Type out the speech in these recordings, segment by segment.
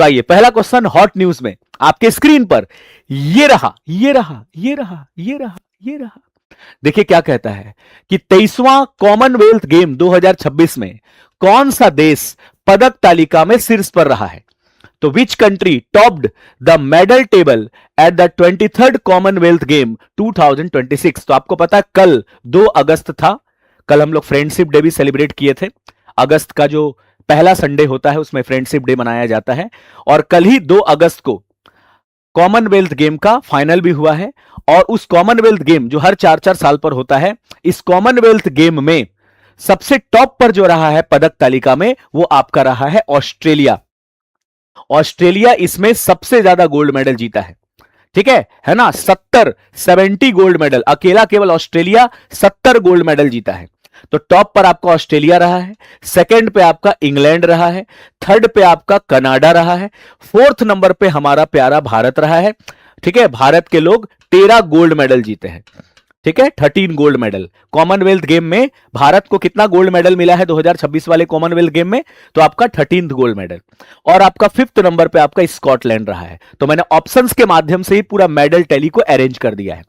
तो आइए पहला क्वेश्चन हॉट न्यूज में आपके स्क्रीन पर ये रहा, ये रहा, ये रहा, ये रहा, ये रहा। देखिए क्या कहता है कि 23वां कॉमनवेल्थ गेम 2026 में कौन सा देश पदक तालिका में शीर्ष पर रहा है? तो which country topped the medal table at the 23rd Commonwealth game 2026? तो आपको पता है कल 2 अगस्त था, कल हम लोग फ्रेंडशिप डे भी सेलिब्रेट किए थे। अगस्त का जो पहला संडे होता है उसमें फ्रेंडशिप डे मनाया जाता है, और कल ही 2 अगस्त को कॉमनवेल्थ गेम का फाइनल भी हुआ है। और उस कॉमनवेल्थ गेम जो हर 4-4 साल पर होता है, इस कॉमनवेल्थ गेम में सबसे टॉप पर जो रहा है पदक तालिका में, वो आपका रहा है ऑस्ट्रेलिया। ऑस्ट्रेलिया इसमें सबसे ज्यादा गोल्ड मेडल जीता है, ठीक है ना? 70 गोल्ड मेडल, अकेला केवल ऑस्ट्रेलिया 70 गोल्ड मेडल जीता है। तो टॉप पर आपका ऑस्ट्रेलिया रहा है, सेकंड पे आपका इंग्लैंड रहा है, थर्ड पे आपका कनाडा रहा है, फोर्थ नंबर पे हमारा प्यारा भारत रहा है। ठीक है, भारत के लोग 13 गोल्ड मेडल जीते हैं, ठीक है, 13 गोल्ड मेडल। कॉमनवेल्थ गेम में भारत को कितना गोल्ड मेडल मिला है 2026 वाले कॉमनवेल्थ गेम में? तो आपका 13th गोल्ड मेडल। और आपका 5th नंबर पे आपका स्कॉटलैंड रहा है। तो मैंने ऑप्शंस के माध्यम से ही पूरा मेडल टैली को अरेंज कर दिया है।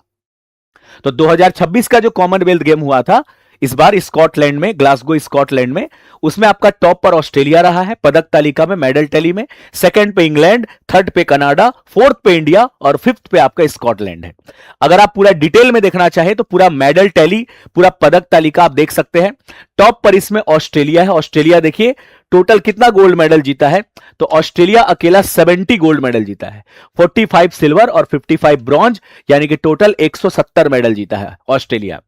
तो 2026 का जो कॉमनवेल्थ गेम हुआ था इस बार स्कॉटलैंड में, ग्लासगो स्कॉटलैंड में, उसमें आपका टॉप पर ऑस्ट्रेलिया रहा है पदक तालिका में, मेडल टैली में। सेकंड पे इंग्लैंड, थर्ड पे कनाडा, फोर्थ पे इंडिया और फिफ्थ पे आपका स्कॉटलैंड है। अगर आप पूरा डिटेल में देखना चाहे तो पूरा मेडल टैली, पूरा पदक तालिका आप देख सकते हैं। टॉप पर इसमें ऑस्ट्रेलिया है। ऑस्ट्रेलिया देखिए टोटल कितना गोल्ड मेडल जीता है, तो ऑस्ट्रेलिया अकेला 70 गोल्ड मेडल जीता है, 45 सिल्वर और 55 ब्रॉन्ज, यानी कि टोटल 170 मेडल जीता है ऑस्ट्रेलिया।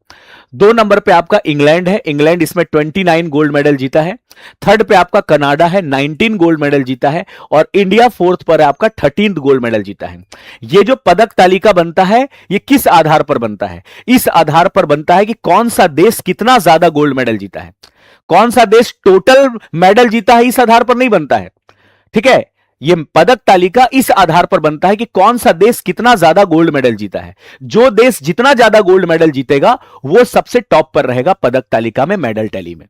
2 नंबर पे आपका इंग्लैंड है, इंग्लैंड इसमें 29 गोल्ड मेडल जीता है। थर्ड पे आपका कनाडा है, 19 गोल्ड मेडल जीता है। और इंडिया फोर्थ पर आपका 13th गोल्ड मेडल जीता है। ये जो पदक तालिका बनता है ये किस आधार पर बनता है? इस आधार पर बनता है कि कौन सा देश कितना ज्यादा गोल्ड मेडल जीता है, कौन सा देश टोटल मेडल जीता है, इस आधार पर नहीं बनता है। ठीक है, यह पदक तालिका इस आधार पर बनता है कि कौन सा देश कितना ज्यादा गोल्ड मेडल जीता है। जो देश जितना ज्यादा गोल्ड मेडल जीतेगा वो सबसे टॉप पर रहेगा पदक तालिका में, मेडल टैली में।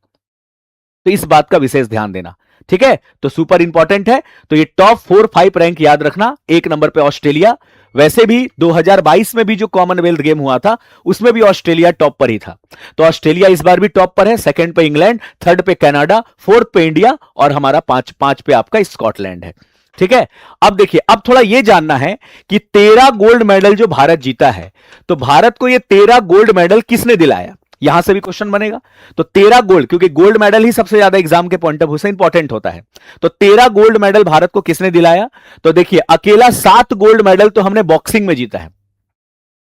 तो इस बात का विशेष ध्यान देना, ठीक है। तो सुपर इंपॉर्टेंट है। तो ये टॉप 4-5 रैंक याद रखना। 1 नंबर पे ऑस्ट्रेलिया, वैसे भी 2022 में भी जो कॉमनवेल्थ गेम हुआ था उसमें भी ऑस्ट्रेलिया टॉप पर ही था। तो ऑस्ट्रेलिया इस बार भी टॉप पर है। सेकंड पे इंग्लैंड, थर्ड पे कनाडा, फोर्थ पे इंडिया और हमारा 5 पे आपका स्कॉटलैंड है। ठीक है, अब देखिए, अब थोड़ा यह जानना है कि 13 गोल्ड मेडल जो भारत जीता है, तो भारत को यह 13 गोल्ड मेडल किसने दिलाया? यहां से भी क्वेश्चन बनेगा। तो 13 गोल्ड, क्योंकि गोल्ड मेडल ही सबसे ज्यादा एग्जाम के पॉइंट ऑफ व्यू से इंपॉर्टेंट होता है। तो 13 गोल्ड मेडल भारत को किसने दिलाया? तो देखिए, अकेला 7 गोल्ड मेडल तो हमने बॉक्सिंग में जीता है।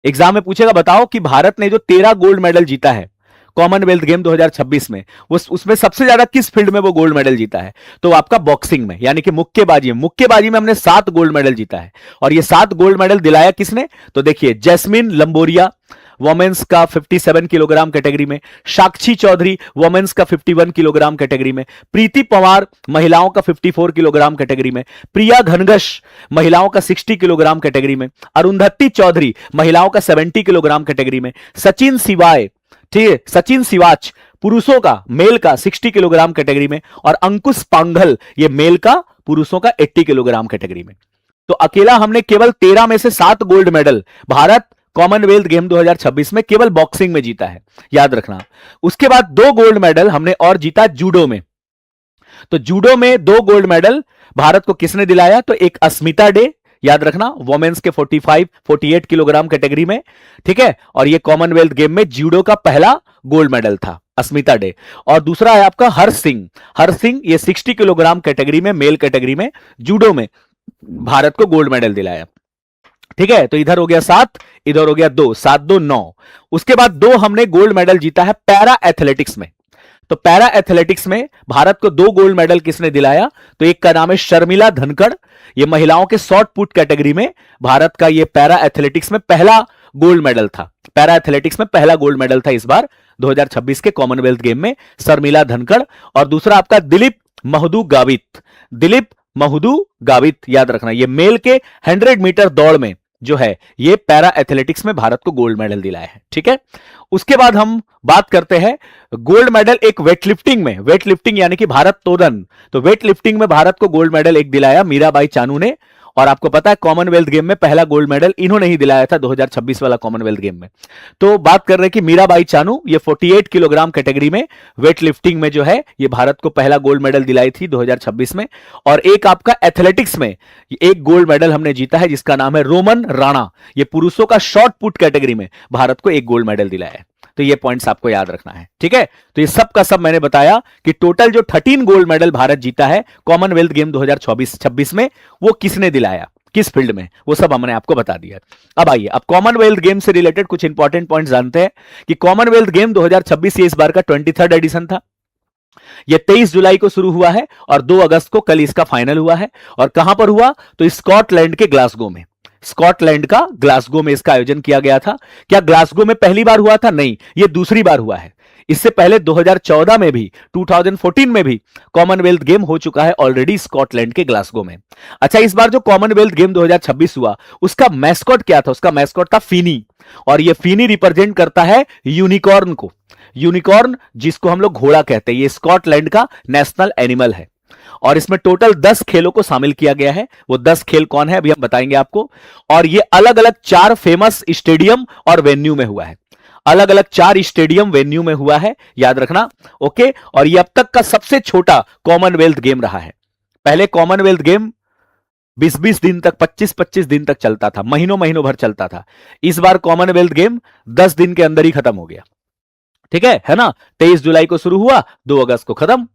एग्जाम में पूछेगा बताओ कि भारत ने जो 13 गोल्ड मेडल जीता है कॉमनवेल्थ गेम 2026 में, उसमें सबसे ज्यादा किस फील्ड में वो गोल्ड मेडल जीता है? तो आपका बॉक्सिंग में, यानी कि मुक्केबाजी में। मुक्केबाजी में हमने 7 गोल्ड मेडल जीता है। और ये 7 गोल्ड मेडल दिलाया किसने? तो देखिए, जैस्मिन लंबोरिया वोमेन्स का 57 किलोग्राम कैटेगरी में, साक्षी चौधरी वोमेन्स का 51 किलोग्राम कैटेगरी में, प्रीति पंवार महिलाओं का 54 किलोग्राम कैटेगरी में, प्रिया घनघश महिलाओं का 60 किलोग्राम कैटेगरी में, अरुंधति चौधरी महिलाओं का 70 किलोग्राम कैटेगरी में, सचिन सिवाय, ठीक है, सचिन सिवाच पुरुषों का, मेल का 60 किलोग्राम कैटेगरी में, और अंकुश पांघल ये मेल का, पुरुषों का 80 किलोग्राम कैटेगरी में। तो अकेला हमने केवल 13 में से 7 gold medal Bharat Commonwealth game 2026 में केवल बॉक्सिंग में जीता है, याद रखना। उसके बाद 2 गोल्ड मेडल हमने और जीता जूडो में। तो जूडो में 2 गोल्ड मेडल भारत को किसने दिलाया? तो एक अस्मिता डे, याद रखना, वोमेन्स के 48 किलोग्राम कैटेगरी में, ठीक है। और ये कॉमनवेल्थ गेम में जूडो का पहला गोल्ड मेडल था, अस्मिता डे। और दूसरा है आपका हर्ष सिंह। हर्ष सिंह ये 60 किलोग्राम कैटेगरी में, मेल कैटेगरी में, जूडो में भारत को गोल्ड मेडल दिलाया। ठीक है, तो इधर हो गया 7, इधर हो गया 2, 7 2 9। उसके बाद 2 हमने गोल्ड मेडल जीता है पैरा एथलेटिक्स में। तो पैरा एथलेटिक्स में भारत को 2 गोल्ड मेडल किसने दिलाया? तो एक का नाम है शर्मिला धनखड़, ये महिलाओं के शॉर्ट पुट कैटेगरी में भारत का ये पैरा एथलेटिक्स में पहला गोल्ड मेडल था। पैरा एथलेटिक्स में पहला गोल्ड मेडल था इस बार 2026 के कॉमनवेल्थ गेम में, शर्मिला धनखड़। और दूसरा आपका दिलीप महदू गावित, दिलीप महदू गावित, याद रखना, ये मेल के 100 मीटर दौड़ में जो है ये पैरा एथलेटिक्स में भारत को गोल्ड मेडल दिलाया है। ठीक है, उसके बाद हम बात करते हैं गोल्ड मेडल एक वेट लिफ्टिंग में, वेट लिफ्टिंग यानी कि भारत तोलन, तो वेट लिफ्टिंग में भारत को गोल्ड मेडल एक दिलाया मीराबाई चानू ने। और आपको पता है कॉमनवेल्थ गेम में पहला गोल्ड मेडल इन्होंने ही दिलाया था 2026 वाला कॉमनवेल्थ गेम में। तो बात कर रहे हैं कि मीराबाई चानू ये 48 किलोग्राम कैटेगरी में वेट लिफ्टिंग में जो है ये भारत को पहला गोल्ड मेडल दिलाई थी 2026 में। और एक आपका एथलेटिक्स में एक गोल्ड मेडल हमने जीता है जिसका नाम है रोमन राणा, ये पुरुषों का शॉर्ट पुट कैटेगरी में भारत को एक गोल्ड मेडल दिलाया है। तो ये पॉइंट्स आपको याद रखना है। ठीक है, तो ये सब का सब मैंने बताया कि टोटल जो 13 गोल्ड मेडल भारत जीता है कॉमनवेल्थ गेम 2026 में वो किसने दिलाया, किस फील्ड में, वो सब हमने आपको बता दिया। अब आइए अब कॉमनवेल्थ गेम से रिलेटेड कुछ इंपॉर्टेंट पॉइंट्स जानते हैं कि कॉमनवेल्थ गेम 2026 ये इस बार का 23rd एडिशन था। ये 23 जुलाई को शुरू हुआ है और 2 अगस्त को कल इसका फाइनल हुआ है। और कहां पर हुआ, तो स्कॉटलैंड के ग्लासगो में, स्कॉटलैंड का ग्लासगो में इसका आयोजन किया गया था। क्या ग्लासगो में पहली बार हुआ था? नहीं, यह दूसरी बार हुआ है। इससे पहले 2014 में भी, 2014 में भी कॉमनवेल्थ गेम हो चुका है ऑलरेडी स्कॉटलैंड के ग्लासगो में। अच्छा, इस बार जो कॉमनवेल्थ गेम 2026 हुआ उसका मैस्कॉट क्या था? उसका मैस्कॉट था फीनी, और यह फीनी रिप्रेजेंट करता है यूनिकॉर्न को। यूनिकॉर्न जिसको हम लोग घोड़ा कहते हैं, ये स्कॉटलैंड का नेशनल एनिमल है। और इसमें टोटल 10 खेलों को शामिल किया गया है। वो 10 खेल कौन है अभी हम बताएंगे आपको। और ये अलग अलग 4 फेमस स्टेडियम और वेन्यू में हुआ है, अलग अलग 4 स्टेडियम वेन्यू में हुआ है, याद रखना। ओके, और ये अब तक का सबसे छोटा कॉमनवेल्थ गेम रहा है। पहले कॉमनवेल्थ गेम 20-20 दिन तक, 25-25 दिन तक चलता था, महीनों महीनों भर चलता था। इस बार कॉमनवेल्थ गेम 10 दिन के अंदर ही खत्म हो गया। ठीक है ना, 23 जुलाई को शुरू हुआ, 2 अगस्त को खत्म,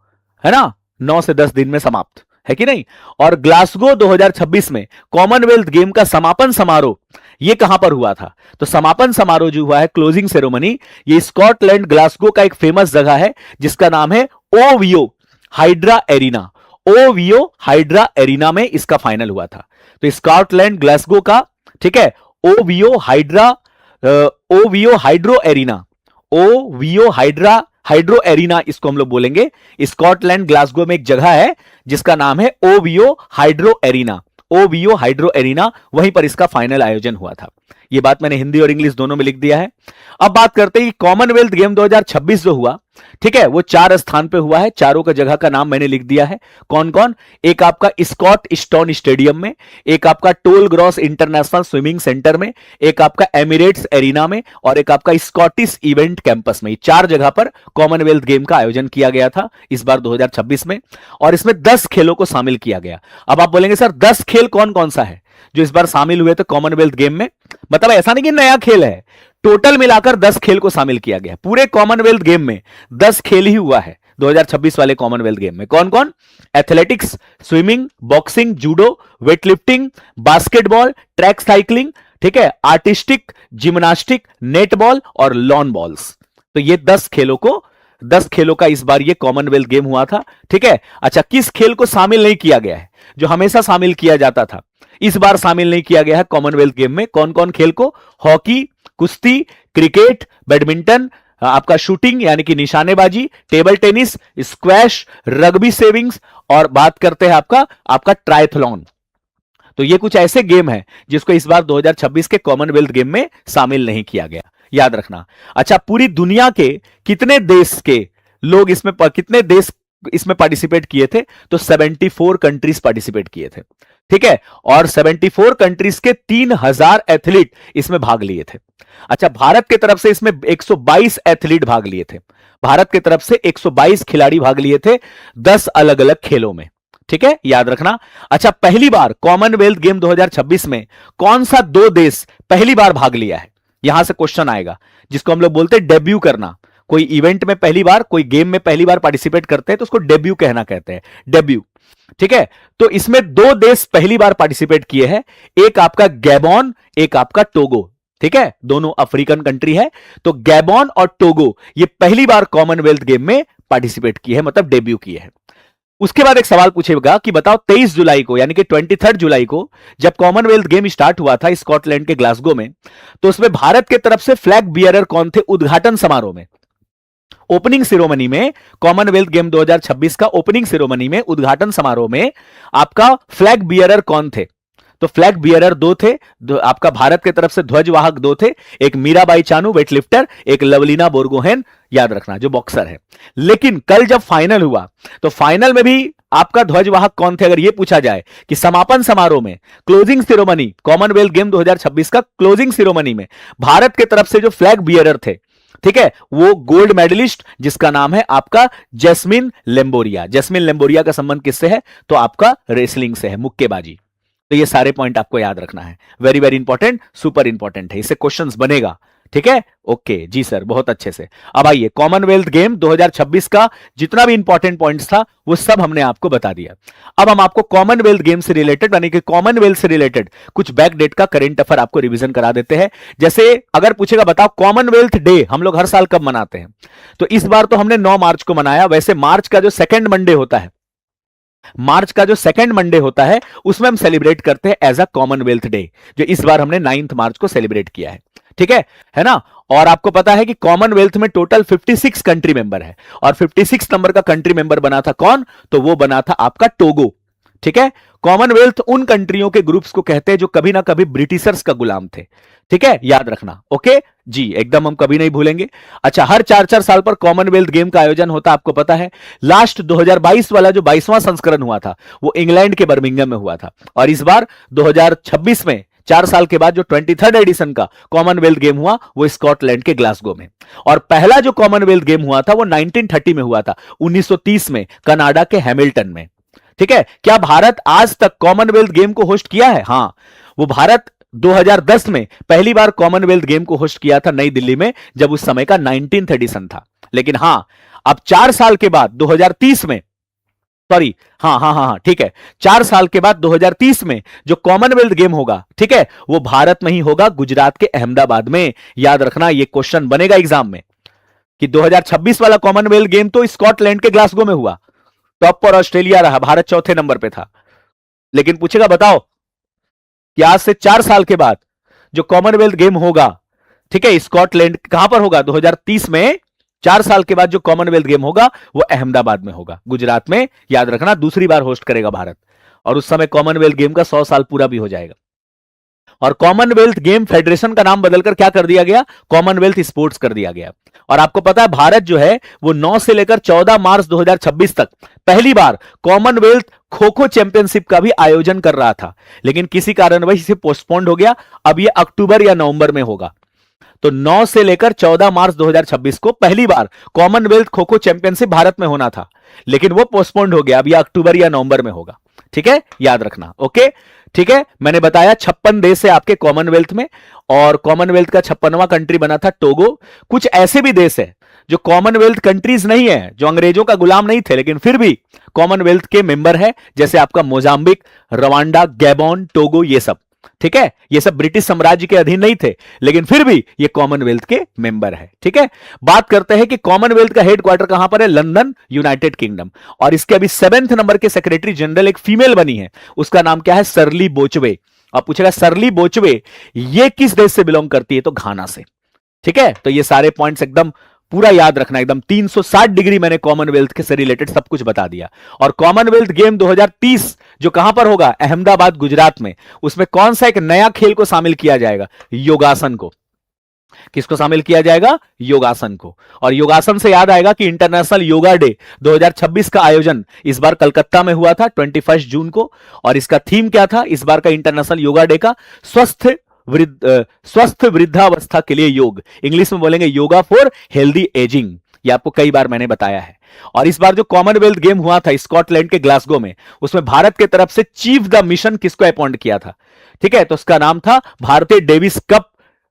है ना, 9 से 10 दिन में समाप्त, है कि नहीं। और ग्लासगो 2026 में कॉमनवेल्थ गेम का समापन समारोह ये कहां पर हुआ था? तो समापन समारोह जो हुआ है, क्लोजिंग सेरेमनी, ये स्कॉटलैंड ग्लासगो का एक फेमस जगह है जिसका नाम है ओवियो हाइड्रा एरिना। ओवियो हाइड्रा एरिना में इसका फाइनल हुआ था। तो स्कॉटलैंड ग्लासगो का, ठीक है, ओवियो हाइड्रो एरिना, ओवियो हाइड्रो एरिना इसको हम लोग बोलेंगे। स्कॉटलैंड ग्लासगो में एक जगह है जिसका नाम है ओवियो हाइड्रो एरिना, ओवियो हाइड्रो एरिना, वहीं पर इसका फाइनल आयोजन हुआ था। ये बात मैंने हिंदी और इंग्लिश दोनों में लिख दिया है। अब बात करते हैं कि कॉमनवेल्थ गेम 2026 जो हुआ, ठीक है, वो 4 स्थान पे हुआ है। चारों का जगह का नाम मैंने लिख दिया है। कौन कौन? एक आपका स्कॉट स्टोन स्टेडियम में, एक आपका toll gross international swimming centre में, एक आपका एमिरेट्स एरिना में, और एक आपका स्कॉटिश इवेंट कैंपस में। 4 जगह पर कॉमनवेल्थ गेम का आयोजन किया गया था इस बार 2026 में। और इसमें 10 खेलों को शामिल किया गया। अब आप बोलेंगे सर 10 खेल कौन कौन सा है जो इस बार शामिल हुए थे कॉमनवेल्थ गेम में? मतलब ऐसा नहीं कि नया खेल है, टोटल मिलाकर 10 खेल को शामिल किया गया। पूरे कॉमनवेल्थ गेम में 10 खेल ही हुआ है 2026 वाले कॉमनवेल्थ गेम में। कौन कौन? Athletics, swimming, boxing, judo, weightlifting, basketball, track cycling, ठीक है, आर्टिस्टिक, जिम्नास्टिक, नेटबॉल और लॉन बॉल्स। तो ये 10 खेलों का इस बार ये कॉमनवेल्थ गेम हुआ था। ठीक है, अच्छा, किस खेल को शामिल नहीं किया गया है जो हमेशा शामिल किया जाता था, इस बार शामिल नहीं किया गया है कॉमनवेल्थ गेम में? कौन कौन खेल को? हॉकी, कुश्ती, क्रिकेट, बैडमिंटन, आपका शूटिंग यानी कि निशानेबाजी, table tennis, squash, rugby savings, और बात करते हैं आपका ट्रायथलॉन। तो ये कुछ ऐसे गेम हैं जिसको इस बार 2026 के कॉमनवेल्थ गेम में शामिल नहीं किया गया, याद रखना। अच्छा, पूरी दुनिया के कितने देश के लोग कितने देश इसमें पार्टिसिपेट किए थे? तो 74 कंट्रीज पार्टिसिपेट किए थे। ठीक है, और 74 कंट्रीज के 3000 एथलीट इसमें भाग लिए थे। अच्छा, भारत की तरफ से इसमें 122 एथलीट भाग लिए थे। भारत की तरफ से 122 खिलाड़ी भाग लिए थे 10 अलग अलग खेलों में। ठीक है, याद रखना। अच्छा, पहली बार कॉमनवेल्थ गेम 2026 में कौन सा 2 देश पहली बार भाग लिया है? यहां से क्वेश्चन आएगा, जिसको हम लोग बोलते हैं डेब्यू करना। कोई इवेंट में पहली बार, कोई गेम में पहली बार पार्टिसिपेट करते हैं तो उसको डेब्यू कहते हैं, डेब्यू। ठीक है, तो इसमें 2 देश पहली बार पार्टिसिपेट किए हैं, एक आपका गैबॉन, एक आपका टोगो। ठीक है, दोनों अफ्रीकन कंट्री है। तो गैबॉन और टोगो ये पहली बार कॉमनवेल्थ गेम में पार्टिसिपेट किए हैं, मतलब डेब्यू किए हैं। उसके बाद एक सवाल पूछेगा कि बताओ 23 जुलाई को यानी कि 23 जुलाई को जब कॉमनवेल्थ गेम स्टार्ट हुआ था स्कॉटलैंड के ग्लासगो में, तो उसमें भारत की तरफ से फ्लैग बियरर कौन थे उद्घाटन समारोह में? ओपनिंग सेरेमनी में, कॉमनवेल्थ गेम 2026 का ओपनिंग सेरेमनी में, उद्घाटन समारोह में आपका फ्लैग बियरर कौन थे? तो फ्लैग बियरर दो थे, आपका भारत की तरफ से ध्वजवाहक दो थे, एक मीराबाई चानू वेटलिफ्टर, एक लवलीना बोरगोहेन याद रखना जो बॉक्सर है। लेकिन कल जब फाइनल हुआ तो फाइनल में भी आपका ध्वजवाहक कौन थे, अगर यह पूछा जाए कि समापन समारोह में, क्लोजिंग सेरेमनी, कॉमनवेल्थ गेम 2026 का क्लोजिंग सेरेमनी में भारत की तरफ से जो फ्लैग बियरर थे, ठीक है, वो गोल्ड मेडलिस्ट जिसका नाम है आपका जैस्मिन लेम्बोरिया। जैस्मिन लेम्बोरिया का संबंध किससे है, तो आपका रेसलिंग से है, मुक्केबाजी। तो ये सारे पॉइंट आपको याद रखना है, very very important, super important है, इससे क्वेश्चंस बनेगा। ठीक है, ओके जी सर, बहुत अच्छे से। अब आइए, कॉमनवेल्थ गेम 2026 का जितना भी इंपॉर्टेंट पॉइंट्स था वो सब हमने आपको बता दिया। अब हम आपको कॉमनवेल्थ गेम से रिलेटेड, यानी कि कॉमनवेल्थ से रिलेटेड कुछ बैक डेट का करंट अफेयर आपको रिवीजन करा देते हैं। जैसे अगर पूछेगा बताओ कॉमनवेल्थ डे हम लोग हर साल कब मनाते हैं, तो इस बार तो हमने 9 मार्च को मनाया। वैसे मार्च का जो सेकंड मंडे होता है, मार्च का जो सेकंड मंडे होता है उसमें हम सेलिब्रेट करते हैं एज अ कॉमनवेल्थ डे, जो इस बार हमने 9 मार्च को सेलिब्रेट किया है। ठीक है ना। और आपको पता है कि कॉमनवेल्थ में टोटल 56 कंट्री मेंबर है, और 56 नंबर का कंट्री मेंबर बना था कौन, तो वो बना था आपका टोगो। ठीक है, कॉमनवेल्थ उन कंट्रियों के ग्रुप्स को कहते हैं जो कभी ना कभी ब्रिटिशर्स का गुलाम थे। ठीक है, याद रखना। ओके जी, एकदम हम कभी नहीं भूलेंगे। अच्छा, हर 4-4 साल पर कॉमनवेल्थ गेम का आयोजन होता, आपको पता है। लास्ट 2022 वाला जो 22वां संस्करण हुआ था वो इंग्लैंड के बर्मिंघम में हुआ था, और इस बार 2026 में 4 साल के बाद जो 23rd एडिशन का कॉमनवेल्थ गेम हुआ वो स्कॉटलैंड के ग्लासगो में। और पहला जो कॉमनवेल्थ गेम हुआ था वो 1930 में हुआ था, 1930 में कनाडा के हैमिल्टन में। ठीक है, क्या भारत आज तक कॉमनवेल्थ गेम को होस्ट किया है? हां, वो भारत 2010 में पहली बार कॉमनवेल्थ गेम को होस्ट किया था नई दिल्ली में, जब उस समय का 19th एडिशन था। लेकिन हां, अब 4 साल के बाद 2030 में, सॉरी, हाँ, ठीक है, 4 साल के बाद 2030 में जो कॉमनवेल्थ गेम होगा, ठीक है, वो भारत में ही होगा, गुजरात के अहमदाबाद में। याद रखना, ये क्वेश्चन बनेगा एग्जाम में कि 2026 वाला कॉमनवेल्थ गेम तो स्कॉटलैंड के ग्लासगो में हुआ, टॉप पर ऑस्ट्रेलिया रहा, भारत चौथे नंबर पे था। लेकिन पूछेगा बताओ कि आज से 4 साल के बाद जो कॉमनवेल्थ गेम होगा, ठीक है, स्कॉटलैंड कहां पर होगा, 2030 में 4 साल के बाद जो कॉमनवेल्थ गेम होगा वो अहमदाबाद में होगा, गुजरात में। याद रखना, दूसरी बार होस्ट करेगा भारत, और उस समय कॉमनवेल्थ गेम का 100 साल पूरा भी हो जाएगा। और कॉमनवेल्थ गेम फेडरेशन का नाम बदलकर क्या कर दिया गया, कॉमनवेल्थ स्पोर्ट्स कर दिया गया। और आपको पता है भारत जो है वो 9 से लेकर 14 मार्च 2026 तक पहली बार कॉमनवेल्थ खो खो चैंपियनशिप का भी आयोजन कर रहा था, लेकिन किसी कारणवश इसे पोस्टपोन्ड हो गया। अब यह अक्टूबर या नवंबर में होगा। तो 9 से लेकर 14 मार्च 2026 को पहली बार कॉमनवेल्थ खो खो चैंपियनशिप भारत में होना था, लेकिन वो पोस्टपोन्ड हो गया, अब यह अक्टूबर या नवंबर में होगा। ठीक है, याद रखना। ओके, ठीक है, मैंने बताया 56 देश है आपके कॉमनवेल्थ में, और कॉमनवेल्थ का 56वां कंट्री बना था टोगो। कुछ ऐसे भी देश है जो कॉमनवेल्थ कंट्रीज नहीं है, जो अंग्रेजों का गुलाम नहीं थे, लेकिन फिर भी कॉमनवेल्थ के मेंबर है, जैसे आपका मोजाम्बिक, रवांडा, गैबोन, टोगो, ये सब। ठीक है, ये सब ब्रिटिश साम्राज्य के अधीन नहीं थे, लेकिन फिर भी ये कॉमनवेल्थ के मेंबर है। ठीक है, बात करते हैं कि कॉमनवेल्थ का हेडक्वार्टर कहां पर है, लंदन, यूनाइटेड किंगडम। और इसके अभी 7th नंबर के सेक्रेटरी जनरल एक फीमेल बनी है, उसका नाम क्या है, सरली बोचवे। अब पूछेगा सरली बोचवे ये किस देश से बिलोंग करती है, तो घाना से। ठीक है, तो ये सारे पॉइंट्स एकदम पूरा याद रखना, एकदम 360 डिग्री मैंने कॉमनवेल्थ के से रिलेटेड सब कुछ बता दिया। और कॉमनवेल्थ गेम 2030 जो कहां पर होगा, अहमदाबाद, गुजरात में, उसमें कौन सा एक नया खेल को शामिल किया जाएगा, योगासन को। किसको शामिल किया जाएगा, योगासन को। और योगासन से याद आएगा कि इंटरनेशनल योगा डे 2026 का आयोजन इस बार कलकत्ता में हुआ था 21 जून को, और इसका थीम क्या था इस बार का इंटरनेशनल योगा डे का, स्वस्थ वृद्धावस्था के लिए योग, इंग्लिश में बोलेंगे योगा फॉर हेल्दी एजिंग। ये आपको कई बार मैंने बताया है। और इस बार जो कॉमनवेल्थ गेम हुआ था स्कॉटलैंड के ग्लासगो में, उसमें भारत की तरफ से चीफ द मिशन किसको अपॉइंट किया था, ठीक है, तो उसका नाम था भारतीय डेविस कप,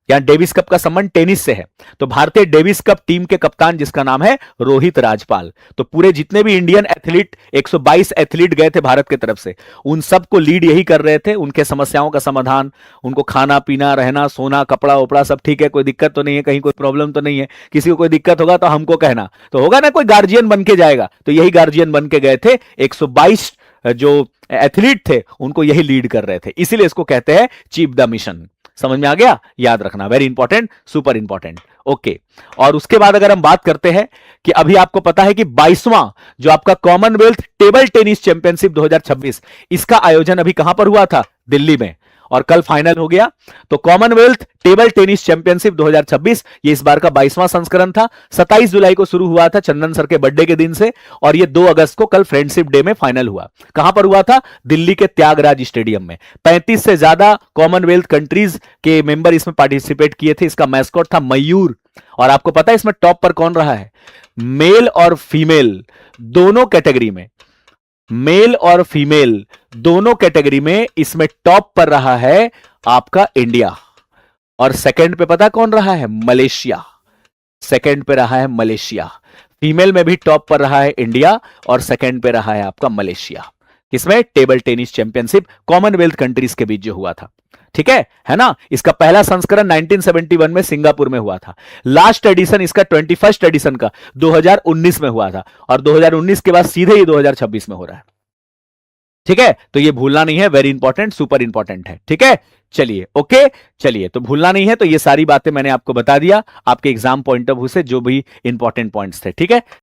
या डेविस कप का संबंध टेनिस से है, तो भारतीय डेविस कप टीम के कप्तान जिसका नाम है रोहित राजपाल। तो पूरे जितने भी इंडियन एथलीट 122 एथलीट गए थे भारत की तरफ से, उन सबको लीड यही कर रहे थे, उनके समस्याओं का समाधान, उनको खाना पीना, रहना, सोना, कपड़ा उपड़ा सब ठीक है, कोई दिक्कत तो नहीं है, कहीं कोई प्रॉब्लम तो नहीं है, किसी को कोई दिक्कत होगा तो हमको कहना, तो होगा ना, कोई गार्जियन बन के जाएगा, तो यही गार्जियन बन के गए थे, 122 जो एथलीट थे उनको यही लीड कर रहे थे, इसीलिए इसको कहते हैं चीफ द मिशन। समझ में आ गया, याद रखना, very important, super important. Okay, और उसके बाद अगर हम बात करते हैं कि अभी आपको पता है कि 22वां जो आपका कॉमनवेल्थ टेबल टेनिस चैंपियनशिप 2026, इसका आयोजन अभी कहां पर हुआ था, दिल्ली में। और कल फाइनल हो गया। तो कॉमनवेल्थ टेबल टेनिस चैंपियनशिप 2026 ये इस बार का 22वां संस्करण था। 27 जुलाई को शुरू हुआ था चंदन सर के बर्थडे के दिन से, और ये 2 अगस्त को कल फ्रेंडशिप डे में फाइनल हुआ। कहां पर हुआ था? दिल्ली के त्यागराज स्टेडियम में। 35 से ज्यादा कॉमनवेल्थ कंट्रीज के मेंबर इसमें पार्टिसिपेट किए थे। इसका मैस्कॉट था मयूर। और आपको पता है इसमें टॉप पर कौन रहा है? मेल और फीमेल दोनों कैटेगरी में, मेल और फीमेल दोनों कैटेगरी में इसमें टॉप पर रहा है आपका इंडिया। और सेकंड पे पता कौन रहा है? मलेशिया। सेकंड पे रहा है मलेशिया। फीमेल में भी टॉप पर रहा है इंडिया और सेकंड पे रहा है आपका मलेशिया। किसमें? Table tennis championship Commonwealth countries के बीच जो हुआ था। ठीक है ना? इसका पहला संस्करण 1971 में सिंगापुर में हुआ था। लास्ट एडिशन इसका 21st एडिशन का 2019 में हुआ था, और 2019 के बाद सीधे ही 2026 में हो रहा है। ठीक है, तो ये भूलना नहीं है, वेरी इंपॉर्टेंट, सुपर इंपॉर्टेंट है। ठीक है, चलिए ओके, चलिए तो भूलना नहीं है। तो ये सारी बातें मैंने आपको बता दिया आपके एग्जाम पॉइंट ऑफ व्यू से, जो भी इंपॉर्टेंट पॉइंट्स थे। ठीक है।